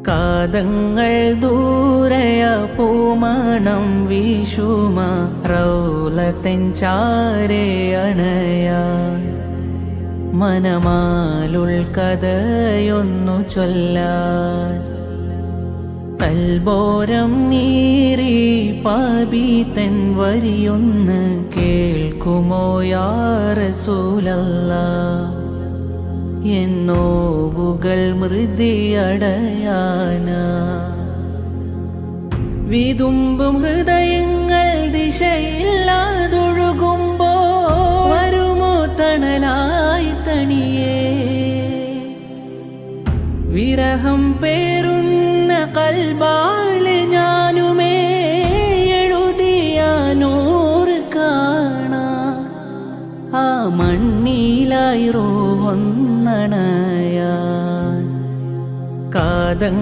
കാതങ്ങൾ ദൂരയ പൂമണം വീശുമ റൗലത്തിൻ ചാരെ അണയാൻ മനമാലുൾ കഥയൊന്നു ചൊല്ലാൻ കൽബോരം നീറി പാപീതൻ വരിയൊന്ന് കേൾക്കുമോ യാ റസൂലല്ലാഹ് എന്നോവുകൾ മൃതിയടയാന വിതുമ്പും ഹൃദയങ്ങൾ ദിശയില്ലാതൊഴുകുമ്പോ വരുമോ തണലായി തണിയേ വിരഹം പേരുന്ന കൽബാ